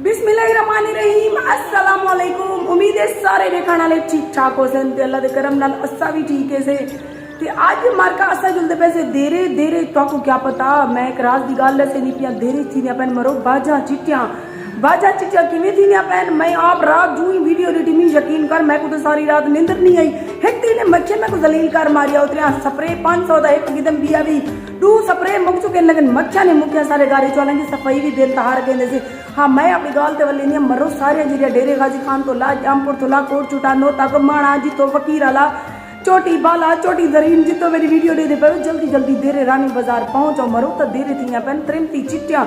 बिस्मिल्लाहिर्रहमानिर्रहीम अस्सलाम वालेकुम। उम्मीद है सारे देखने वाले ठीक ठाक हो सन ते अल्लाह दे करम नाल असा भी ठीक है से ते आज मार्का असा जुलदे पैसे देरे देरे तो क्या पता मैं एक राज दी गल से नहीं पिया देरे थी अपन मरो बाजा चिट्टिया किवें थी अपन मैं आप रात जू ही वीडियो एडिटिंग में यकीन कर मैं को तो सारी रात नींदर नहीं आई एक दिन मच्छे में को जलील कर मारिया उतरिया स्प्रे 500 दा एक गिदम बिया भी दू स्प्रे मुक चुके लेकिन मच्छा ने मुकिया सारे गाड़ी चलाने की सफाई भी दिल तहार कहने से हाँ मैं अपनी गाल ते वाली नहीं मरो सारे जिरिया डेरे गाजी खान तो ला जामपुर तो ला कोट चुटानो तक माणा जी तो फकीर अला चोटी बाला चोटी दरीन जितो मेरी वीडियो दे पे जल्दी जल्दी देरे रानी बाजार पहुंचो मरो तो देरे थी अपन त्रिमती चिट्टिया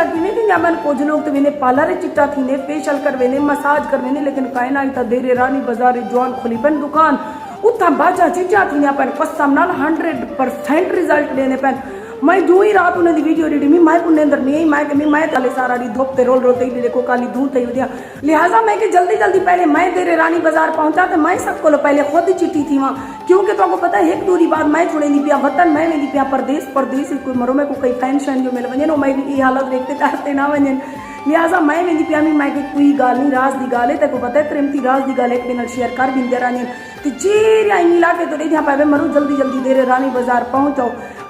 किने थी अपन कुछ लोग तो वेने पार्लर चिट्टा थी ने फेशियल करवेने मसाज करवेने लेकिन कायना इता देरे रानी बाजार जवान खोली पन दुकान उता बाजा चिट्टा थी अपन कसम नाल 100% रिजल्ट देने पन मैं जो ही रात उन्हें वीडियो एडिटिंग में मैं पुण्य अंदर नहीं मैं तले सारा दी धोपते रोल रोते ही देखो काली धूप थी दिया लिहाजा मैं कि जल्दी जल्दी पहले मैं तेरे रानी बाजार पहुंचा तो मैं सबको पहले खुद ही चिट्ठी थी वहाँ क्योंकि तो आपको पता है एक दूरी बाद मैं छोड़े नहीं पिया वतन मैं नहीं पिया परदेश कोई मरो में को कई टेंशन जो मिल वजन मैं भी ये हालत देखते करते ना वजन लिहाजा मैं नहीं पिया मैं कोई गाल नहीं राज दी गाल है तेको पता है त्रिमती राज दी गाल एक बिना शेयर कर भी रानी तो जेरिया मिला के तो देखा पाए मरो जल्दी जल्दी देरे रानी बाजार पहुंचो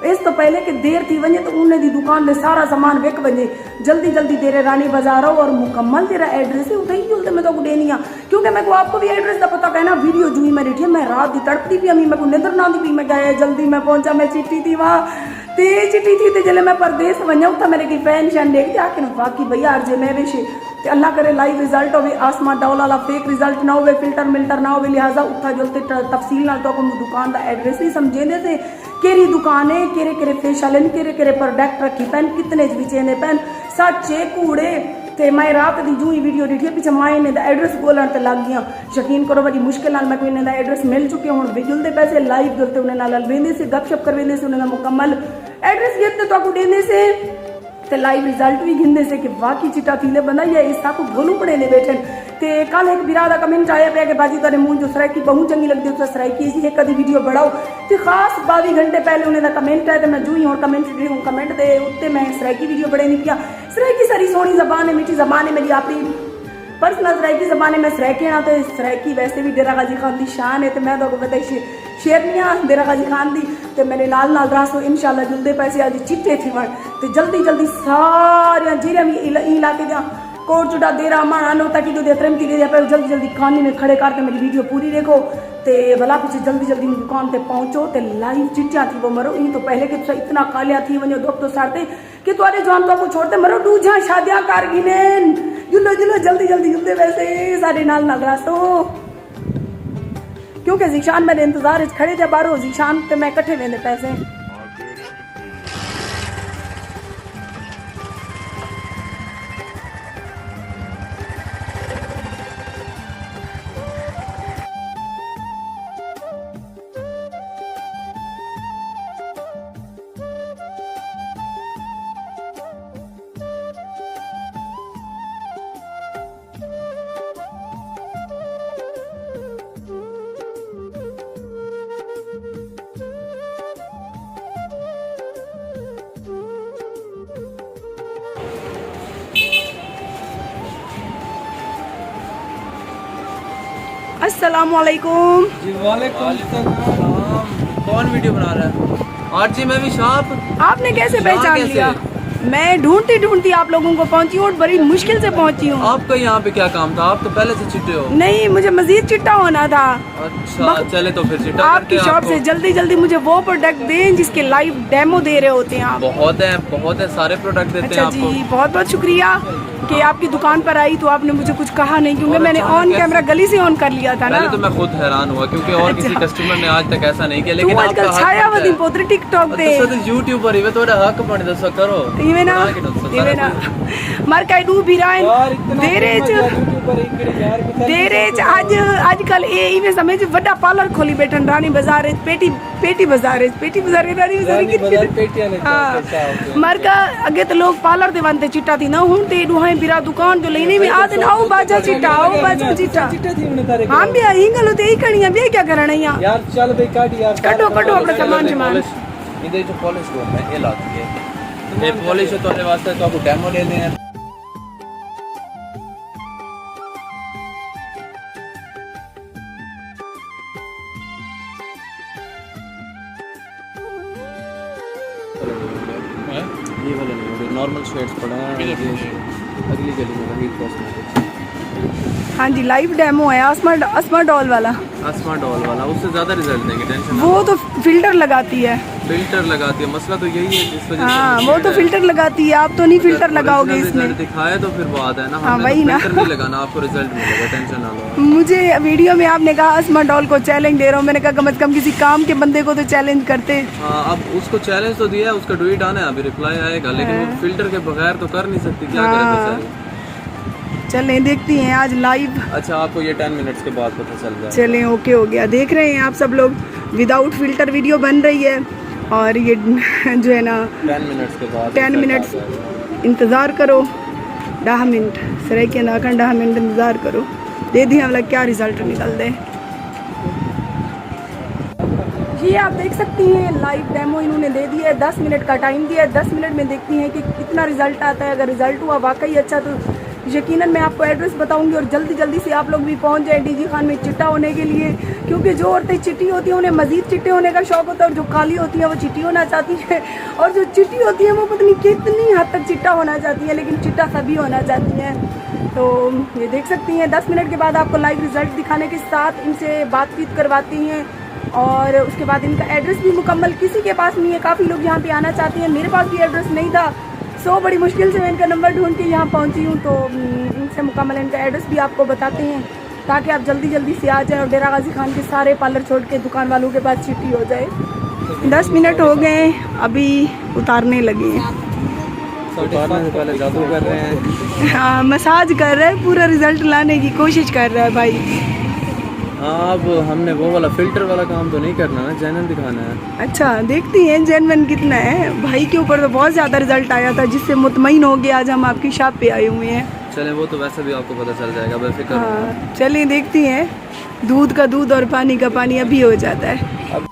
इस तो पहले कि देर थी वजे तो उन्हें दी दुकान में सारा सामान विक वजे जल्दी जल्दी तेरे रानी बाजार आओ और मुकम्मल तेरा एड्रेस है उठे ही मैं तो देनी क्योंकि मैं को आपको भी एड्रेस का पता कहना वीडियो जुई मैं बैठी मैं रात दी तड़पती भी अमी मैं को निद्र ना दी मैं गया जल्दी मैं पहुंचा मैं चिट्ठी थी वहाँ ते चिट्ठी थी ते जल्दी मैं परदेस वजा उठा मेरे की फैन शैन देखते आखिर बाकी भैया अर्जे मैं वेशे अल्लाह करे लाइव रिजल्ट हो आसमान डाउला ला फेक रिजल्ट ना हो फिल्टर मिल्टर ना हो लिहाजा उठा जलते तफसील ना तो दुकान का एड्रेस ही समझेंदे थे केरी दुकान है केरे केरे फेशियल केरे प्रोडक्ट रखी पैन कितने बेचेने पैन सच्चे कूड़े ते मैं रात दी जू ही वीडियो देखी पीछे माए ने एड्रेस बोलन ते लग गया यकीन करो बड़ी मुश्किल नाल मैं कोई ने एड्रेस मिल चुके हुन जुलदे पैसे लाइव जुलते उन्हें नाल वेंदे से गपशप करवेंदे से उन्हें मुकम्मल एड्रेस ये तो आपको देने से ते लाइव रिजल्ट भी गिनने से कि वाकई चिट्टा थीले बंदा ये इसका को भोलू पड़े ने बैठे ते कल एक बिरादा कमेंट आया पे कि बाजी तेरे मुंह जो सराइकी बहुत चंगी लगती है उस सराइकी इसी एक कदी वीडियो बढ़ाओ ते खास 22 घंटे पहले उन्हें दा कमेंट आया तो मैं जू ही और कमेंट दे उत्ते मैं सराइकी वीडियो बड़े नहीं किया सराइकी सारी सोहनी जबान है मीठी जबान है मेरी अपनी पर्सनल सराइकी जबान है मैं सराइकी ना तो सराइकी वैसे भी डेरा गाजी खान की शान है तो मैं तो बताई शेरनिया डेरा गाजी खान दी तो मेरे नाल रासो इंशाल्लाह जुलदे पैसे अज चिट्टे थी वन तो जल्दी जल्दी सारे जिले भी इलाके दिया कोट चुटा देरा माना नो ताकि तो त्रिमती दे दिया जल्दी जल्दी खाने में खड़े करके मेरी वीडियो पूरी देखो ते भला पीछे जल्दी जल्दी दुकान पे पहुंचो ते लाइव चिट्टिया थी वो मरो इन तो पहले कि तो इतना कालिया थी वनो दुख तो सारते कि तुम्हारे जवान तो को छोड़ते मरो दूजा शादियां कर गिने जुलो जुलो जल्दी जल्दी जुलदे वैसे सारे नाल रासो क्योंकि जीशान मेरे इंतजार खड़े थे बारो जीशान ते मैं कट्ठे वेंदे पैसे अस्सलाम वालेकुम। जी वालेकुम सलाम। कौन वीडियो बना रहा है? और जी मैं भी शॉप। आपने कैसे पहचान लिया? मैं ढूंढती आप लोगों को पहुंची और बड़ी मुश्किल से पहुंची हूँ। आपका यहाँ पे क्या काम था? आप तो पहले से चिट्टे हो। नहीं मुझे मजीद चिट्टा होना था। अच्छा चले तो फिर चिट्टा आपकी शॉप से जल्दी जल्दी मुझे वो प्रोडक्ट दें जिसके लाइव डेमो दे रहे होते हैं आप। बहुत है सारे प्रोडक्ट देते हैं आपको। जी बहुत बहुत शुक्रिया कि आपकी दुकान पर आई तो आपने मुझे कुछ कहा नहीं क्योंकि मैंने ऑन कैमरा गली से ऑन कर लिया था ना। तो मैं खुद हैरान हुआ क्योंकि और किसी कस्टमर ने आज तक ऐसा नहीं किया लेकिन आजकल छायावती पोतरी टिकटॉक दे यूट्यूबर ही थोड़ा हक बने दसो करो इवे ना मार काई डू बिराइन देरेज आजकल ए इवे समय जे वड्डा पार्लर खोली बैठन रानी बाजार पेटी बाजार रानी बाजार हां मार का अगे तो लोग पार्लर दे वंते चिट्टा थी ना हुन ते दुहाई बिरा दुकान जो लेने में आ दिन आओ बाजा चिट्टा हां भी हिंगलो ते ही कणिया बे क्या करना यार चल बे काट यार कटो अपना सामान इधर जो पॉलिश को मैं ये लाती है ये पॉलिश तो वास्ते तो आपको डेमो लेने हैं ये वाला नहीं होगा, नॉर्मल शेड्स पड़ा है ये अगली गली में वहीद कॉस्मेटिक्स। हाँ जी, लाइव डेमो है अस्मा डॉल वाला। अस्मा डॉल वाला उससे ज़्यादा रिजल्ट देंगे, टेंशन ना वो तो फिल्टर लगाती है। फिल्टर लगाती है, मसला तो यही है जिस वजह से हाँ, वो तो फिल्टर लगाती है, आप तो नहीं फिल्टर लगाओगे इसमें। रिजल्ट दिखाया तो फिर बात है ना, हाँ, हमने वही तो ना। फिल्टर नहीं लगाना, आपको रिजल्ट मिलेगा, टेंशन ना लो। मुझे वीडियो में आपने कहा अस्मा डॉल को चैलेंज दे रहा हूँ, मैंने कहा कम से कम किसी काम के बंदे को तो चैलेंज करते। हाँ, अब उसको चैलेंज तो दिया है, उसका ट्वीट आना है, अभी रिप्लाई आएगा, लेकिन वो फिल्टर के बगैर तो कर नहीं सकती, क्या करें बेचारी। चलें देखती हैं आज लाइव। अच्छा, आपको ये 10 मिनट्स के बाद पता चल जाए। चलें, ओके हो गया। देख रहे हैं आप सब लोग, विदाउट फिल्टर वीडियो बन रही है और ये जो है ना 10 मिनट्स के बाद 10 मिनट्स इंतज़ार करो, 10 मिनट सर के नाखन 10 मिनट इंतज़ार करो, दे दी हम लोग क्या रिज़ल्ट निकल दे। ये आप देख सकती हैं लाइव डेमो इन्होंने दे दिया है, 10 मिनट का टाइम दिया है। 10 मिनट में देखती हैं कि कितना रिज़ल्ट आता है। अगर रिज़ल्ट हुआ वाकई अच्छा तो यकीनन मैं आपको एड्रेस बताऊंगी और जल्दी जल्दी से आप लोग भी पहुंच जाए डीजी खान में चिट्टा होने के लिए, क्योंकि जो औरतें चिट्टी होती हैं उन्हें मज़ीद चिट्टे होने का शौक़ होता है और जो काली होती हैं वो चिट्टी होना चाहती है, और जो चिट्टी होती है वो पता नहीं कितनी हद तक चिट्टा होना चाहती है, लेकिन चिट्टा सभी होना चाहती हैं। तो ये देख सकती हैं 10 मिनट के बाद आपको लाइव रिज़ल्ट दिखाने के साथ इनसे बातचीत करवाती हैं और उसके बाद इनका एड्रेस भी मुकम्मल किसी के पास नहीं है। काफ़ी लोग यहाँ पे आना चाहते हैं, मेरे पास भी एड्रेस नहीं था, सो बड़ी मुश्किल से मैं इनका नंबर ढूंढ के यहाँ पहुँची हूँ। तो इनसे मुकम्मल इनका एड्रेस भी आपको बताते हैं ताकि आप जल्दी जल्दी से आ जाएं और डेरा गाजी खान के सारे पार्लर छोड़ के दुकान वालों के पास चिट्ठी हो जाए। 10 मिनट हो गए, अभी उतारने लगे हैं। उतारने से पहले जादू कर रहे हैं। हाँ, मसाज कर रहे हैं, पूरा रिजल्ट लाने की कोशिश कर रहा है भाई। हाँ, अब हमने वो वाला फिल्टर वाला काम तो नहीं करना ना, जेन्युइन दिखाना है। अच्छा, देखती हैं जेन्युइन कितना है। भाई के ऊपर तो बहुत ज़्यादा रिजल्ट आया था जिससे मुतमईन हो गया आज हम आपकी शॉप पे आए हुए हैं। चलें, वो तो वैसे भी आपको पता चल जाएगा, बेफिक्र। हाँ, चलिए देखती हैं। दूध का दूध और पानी का पानी अभी हो जाता है।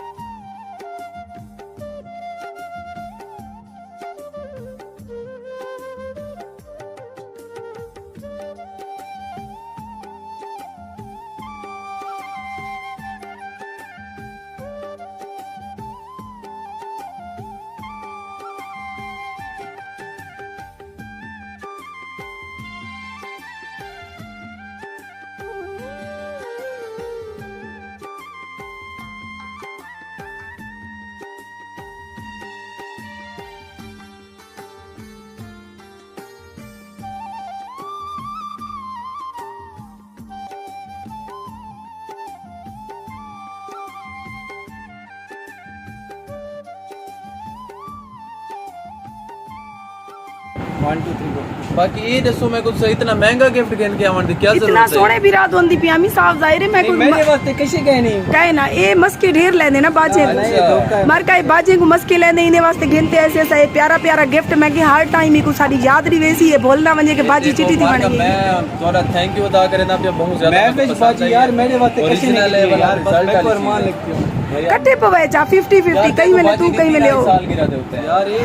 बाकी ये दसो मैं कुछ इतना महंगा गिफ्ट गिन के आवन दी क्या इतना जरूरत है? सोने भी रात होंदी पियामी साफ जाहिर है मैं कुछ मेरे वास्ते किसी कहे नहीं कहे ना ए मस्के ढेर ले देना बाजे अच्छा। मार का बाजे को मस्के ले दे इने वास्ते गिनते ऐसे ऐसा प्यारा प्यारा गिफ्ट मैं कि हर टाइम ही को सारी याद रही वैसी है बोलना वंजे के बाजी चिट्ठी थी बनी मैं तुम्हारा थैंक यू अदा करे ना पे बहुत ज्यादा मैं भी बाजी यार मेरे वास्ते किसी ओरिजिनल है वाला रिजल्ट मैं फरमान लिखती हूँ कट्ठे पवे चा 50-50 कहीं में ले तू कहीं में ले हो साल गिरा देते हैं यार ये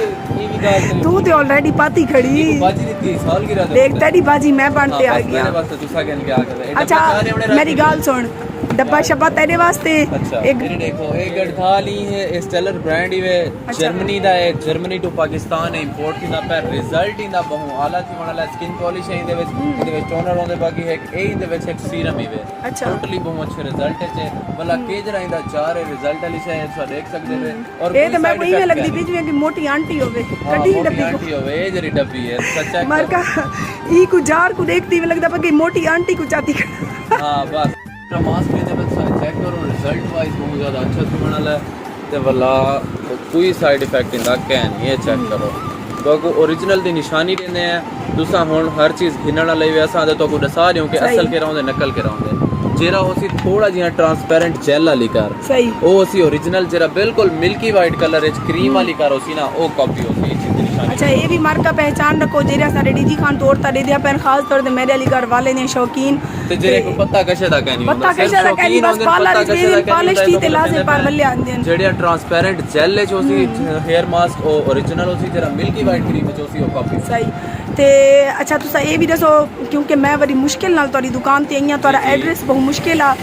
भी गाल तू तो ऑलरेडी पाती खड़ी बाजी दी साल गिरा देते देख तेरी बाजी मैं बांटते आ गया मेरे वास्ते दूसरा गिन के आ गया अच्छा मेरी गाल सुन डब्बा शब्बा तेरे वास्ते अच्छा एक ये देखो एक गढ़थाल ही है स्टेलर ब्रांड ही है जर्मनी दा है जर्मनी टू पाकिस्तान है इंपोर्ट की ना पर रिजल्ट ही ना बहु आला थी वाला स्किन पॉलिश है इनदे विच टोनर होंदे बाकी है ए इनदे विच एक सीरम ही है अच्छा टोटली बहु अच्छे रिजल्ट है भला के जरा इंदा चार रिजल्ट वाली से तो देख सकते हो और ए तो मैं कोई में लगदी बीच में कि मोटी आंटी होवे कड्डी डब्बी आंटी होवे ए जरी डब्बी है सच्चा मार का ई को जार को देखती में लगदा कि मोटी आंटी को चाहती हां बस मास्क में जब चेक करो रिजल्ट वाइज बहुत ज़्यादा अच्छा सुनने है ते वाला कोई साइड इफेक्ट इंदा कैन ये चेक करो तो ओरिजिनल दी निशानी देने हैं तुसा हुन हर चीज़ गिनण वाले वे असां दे तो को दसा रहे हो कि असल के रहंदे नकल के रहंदे जेरा होसी थोड़ा जिहा ट्रांसपेरेंट जेल वाली कार सही ओ होसी ओरिजिनल जेरा बिल्कुल मिल्की वाइट कलर है क्रीम वाली कार होसी ना ओ कॉपी होसी ये चीज़ निशानी अच्छा ये भी मार्का पहचान रखो जेरा सारे डीजी खान तोड़ता दे दिया पर खास तौर पे मेरे अली घर वाले ने शौकीन ते जेरे को पता कशे दा कहनी पता कशे दा कहनी बस पालिश थी ते लाजे पर मल्ले आंदे जेड़िया ट्रांसपेरेंट जेल है जोसी हेयर मास्क ओ ओरिजिनल होसी जेरा मिल्की वाइट क्रीम है जोसी ओ कॉपी सही ते अच्छा तुसा ये भी दसो क्योंकि मैं बड़ी मुश्किल नाल तोरी दुकान ते आईया तोरा एड्रेस बहुत मुश्किल आ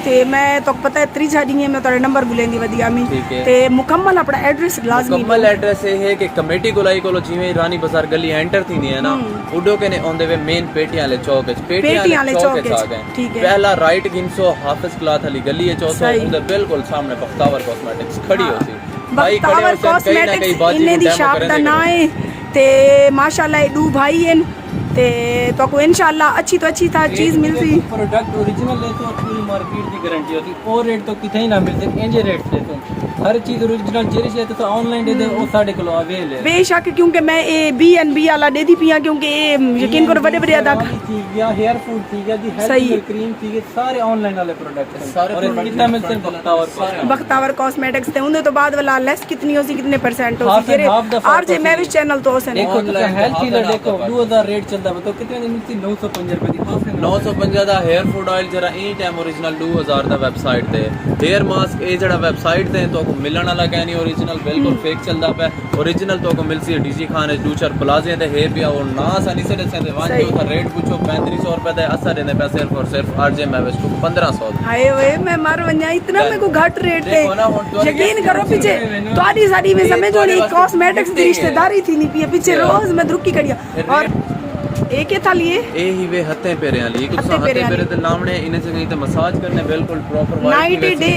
ਤੇ ਮੈਂ ਤਾਂ ਪਤਾ ਹੈ ਤਰੀ ਛਾੜੀ ਹੈ ਮੈਂ ਤੁਹਾਡਾ ਨੰਬਰ ਬੁਲੇਂਦੀ ਵਧੀਆ ਮੈਂ ਠੀਕ ਹੈ। ਤੇ ਮੁਕੰਮਲ ਆਪਣਾ ਐਡਰੈਸ ਲਾਜ਼ਮੀ ਮੁਕੰਮਲ ਐਡਰੈਸ ਇਹ ਹੈ ਕਿ ਕਮੇਟੀ ਕੋਲਾਈ ਕੋਲ ਜਿਵੇਂ ਰਾਣੀ ਬਾਜ਼ਾਰ ਗਲੀ ਐਂਟਰ ਥੀਂਦੀ ਹੈ ਨਾ ਉਡੋ ਕੇ ਨੇ ਆਉਂਦੇ ਵੇ ਮੇਨ ਪੇਟੀਆਂ ਵਾਲੇ ਚੌਕ ਵਿੱਚ ਪੇਟੀਆਂ ਵਾਲੇ ਚੌਕ ਵਿੱਚ ਆ ਗਏ ਠੀਕ ਹੈ। ਪਹਿਲਾ ਰਾਈਟ गिनसो हाफिज क्लॉथ वाली गली है चौथो सही। उधर बिल्कुल सामने बख्तावर कॉस्मेटिक्स खड़ी होती भाई खड़े बख्तावर होते कहीं ना कहीं कॉस्मेटिक्स बाजी इन्ने को दी डेमो शॉप करे दा देंगे। नाम है ते माशाल्लाह दो भाई हैं ते तो को इंशाल्लाह अच्छी तो अच्छी था चीज मिलती प्रोडक्ट ओरिजिनल लेते हो पूरी मार्केट की गारंटी होती और रेट तो कितने ही ना मिलते इंजे रेट देते हो हर चीज ओरिजिनल जेरी लेते तो ऑनलाइन दे दे वो साढ़े किलो अवेल है बेशक क्योंकि मैं ए B&B वाला दे दी पिया क्योंकि यकीन करो बड़े बड़े अदा थी गया हेयर फूड थी गया जी सही। हेयर क्रीम थी गया सारे ऑनलाइन वाले प्रोडक्ट हैं सारे और product कितना मिलते हैं बख्तावर बख्तावर कॉस्मेटिक्स ते उनके तो बाद वाला लेस कितनी होसी कितने परसेंट होसी Half and जेरे half the आरजे मैं भी चैनल तो होसे देखो Online health half healer and half देखो का 2000 रेट चलता है तो कितने दिन मिलती 905 रुपए दी हाफ एंड 950 ਦਾ हेयर फूड ऑयल जरा एनी टाइम ओरिजिनल 2000 ਦਾ ਵੈਬਸਾਈਟ ਤੇ हेयर मास्क ਇਹ ਜਿਹੜਾ ਵੈਬਸਾਈਟ ਤੇ ਤੁਹਾਨੂੰ ਮਿਲਣ ਵਾਲਾ ਕਹਿ ਨਹੀਂ ओरिजिनल बिल्कुल फेक चलदा पे ओरिजिनल तो को मिलसी है डीजी खान है दूचर प्लाजे ते है पिया और ना आसानी से दे वान सही। जो रेट पूछो 3500 रुपए दे असर देने पे सिर्फ और सिर्फ आरजे मैं वेस्ट 1500 हाय वे मैं मार वन्या इतना मेरे को घट रेट थे देखो ना, हुण तुहारी यकीन कैसी करो पीछे है तुम्हारी साड़ी में समझो तुहारी नहीं वास्ते कॉस्मेटिक्स की ठीक है। रिश्तेदारी थी नहीं पिया पीछे क्या? रोज मैं रुकी कड़िया और एक ही था लिए ਇਹ ਹੀ ਵੇ ਹੱਥੇ ਪੇਰੇ ਵਾਲੀ ਕੁਝ ਹੱਥੇ ਹੱਥੇ ਪੈਰਿਆਂ ਪੇਰੇ ਤੇ ਲਾਉਣੇ ਇਹਨੇ से कहीं तो मसाज करने बिल्कुल प्रॉपर नाइट डे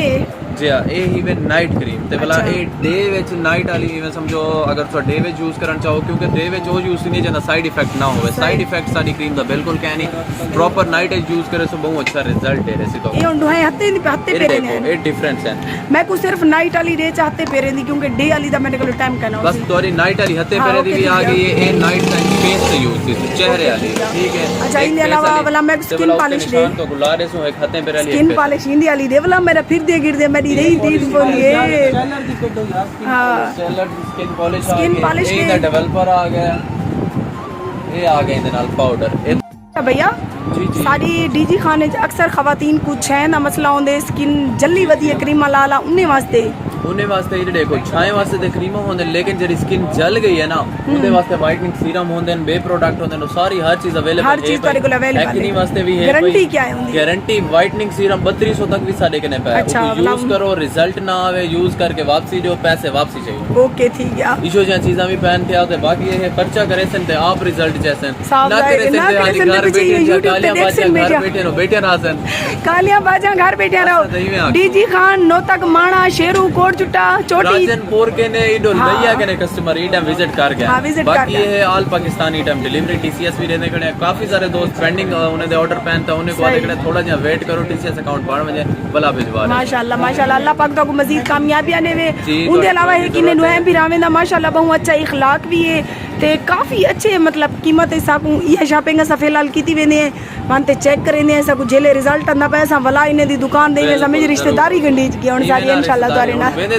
ਜੀ ਆ ਇਹ ਹੀ ਵੇ ਨਾਈਟ ਕਰੀਮ ਤੇ ਭਲਾ ਅੱਛਾ। ਇਹ ਡੇ ਵਿੱਚ ਨਾਈਟ ਵਾਲੀ ਇਵੇਂ ਸਮਝੋ ਅਗਰ ਤੁਸੀਂ ਡੇ ਵਿੱਚ ਯੂਜ਼ ਕਰਨ ਚਾਹੋ ਕਿਉਂਕਿ ਡੇ ਵਿੱਚ ਉਹ ਯੂਜ਼ ਨਹੀਂ ਜਾਂਦਾ ਸਾਈਡ ਇਫੈਕਟ ਨਾ ਹੋਵੇ ਸਾਈਡ ਇਫੈਕਟ ਸਾਡੀ ਕਰੀਮ ਦਾ ਬਿਲਕੁਲ ਕਹਿ ਨਹੀਂ ਪ੍ਰॉपर ਨਾਈਟ ਵਿੱਚ ਯੂਜ਼ ਕਰੇ ਸੋ ਬਹੁਤ ਅੱਛਾ ਰਿਜ਼ਲਟ ਹੈ ਰਸੀ ਤੋਂ ये उन दुहाई हत्ते हत्ते ਇਹ पेरे ਦੇਖੋ ने ਇਹ ਡਿਫਰੈਂਸ ਹੈ मैं को सिर्फ नाइट वाली डे चाहते पेरे दी क्योंकि डे वाली दा मेरे को टाइम कहना बस ਤੁਹਾਡੀ ਨਾਈਟ ਵਾਲੀ ਹੱਥੇ हाँ, ਪੇਰੇ ਦੀ ओके, ਵੀ ਆ ठीक ਗਈ है। ਹੈ ਇਹ ਨਾਈਟ ਟਾਈਮ ਫੇਸ ਤੇ ਯੂਜ਼ ਦੀ ਚਿਹਰੇ ਵਾਲੀ ਠੀਕ ਹੈ अच्छा, इनके अलावा वाला मैं skin polish दे। तो गुला रहे सो एक हत्थे पेरे वाली स्किन पॉलिश इंदी वाली दे वाला मेरा फिर दे गिर दे मेरी रही दीद बोलिए चैनल दी कटो यार हां salad skin polish Skin polish ਇਹਦਾ के- ਡਿਵੈਲਪਰ ਆ ਗਿਆ ਇਹ ਆ ਗਿਆ ਇਹਦੇ ਨਾਲ ਪਾਊਡਰ ਇਹ भैया जी जी साड़ी डीजी खाने च अक्सर खवातीन कुछ है ना मसला होंदे स्किन जल्दी वधिए क्रीमा लाला उन्ने वास्ते ਉਹਨੇ ਵਾਸਤੇ ਇਹ ਦੇਖੋ ਛਾਏ ਵਾਸਤੇ ਤੇ ਕਰੀਮਾਂ ਹੁੰਦੇ ਨੇ ਲੇਕਿਨ ਜਿਹੜੀ ਸਕਿਨ ਜਲ ਗਈ ਹੈ ਨਾ ਉਹਦੇ ਵਾਸਤੇ ਵਾਈਟਨਿੰਗ ਸੀਰਮ ਹੁੰਦੇ ਨੇ ਬੇ ਪ੍ਰੋਡਕਟ ਹੁੰਦੇ ਨੇ ਸਾਰੀ ਹਰ ਚੀਜ਼ ਅਵੇਲੇਬਲ हर चीज ਤੁਹਾਡੇ ਕੋਲ ਅਵੇਲੇਬਲ ਐਕਨੀ ਵਾਸਤੇ ਵੀ ਹੈ गारंटी क्या है उनकी गारंटी वाइटनिंग सीरम 3200 तक भी साढ़े कने पे अच्छा, यूज मतलब- करो रिजल्ट ना आवे यूज करके वापसी जो पैसे वापसी चाहिए ओके ठीक है इशो जहाँ चीज़ा भी पहन के आते बाकी ये है खर्चा करे सकते आप रिजल्ट जैसे साफ ना जाहिर करे है, ना सकते करे हाली घर सकते बैठे बच्चे YouTube कालियां पे देख बाजियां सकते घर बेटा। बैठे नो बेटे नासन कालियां बाजा घर बैठे सही में रहो आग। डीजी खान नोतक माणा शेरू कोट चुट्टा चोटी राजनपुर के ने इडो हाँ। लैया के ने कस्टमर ई टाइम विजिट कर गया हाँ, visit कर बाकी गया। ये है all Pakistani time delivery TCS भी रहने खड़े हैं काफी सारे दोस्त पेंडिंग उन्हें दे ऑर्डर पहनता उन्हें को आते खड़े थोड़ा जिहा वेट करो टीसीएस अकाउंट बढ़ वजे भला भिजवा रहे माशाल्लाह अल्लाह पाक तो मजीद कामयाबियां ने वे जी, उनके तो अलावा है कि ने जरूरत नुए भी रावेंदा माशाल्लाह बहुत अच्छा इखलाक भी है ते काफी अच्छे मतलब कीमत साकू ये शॉपिंग सा फिलहाल कीती वेंदे हैं मानते चेक करेंदे हैं सब जेले रिजल्ट ना पैसा वला इने दी दुकान दे समझ रिश्तेदारी गंडी की हुन सारी इंशाल्लाह तारे ना वेंदे तो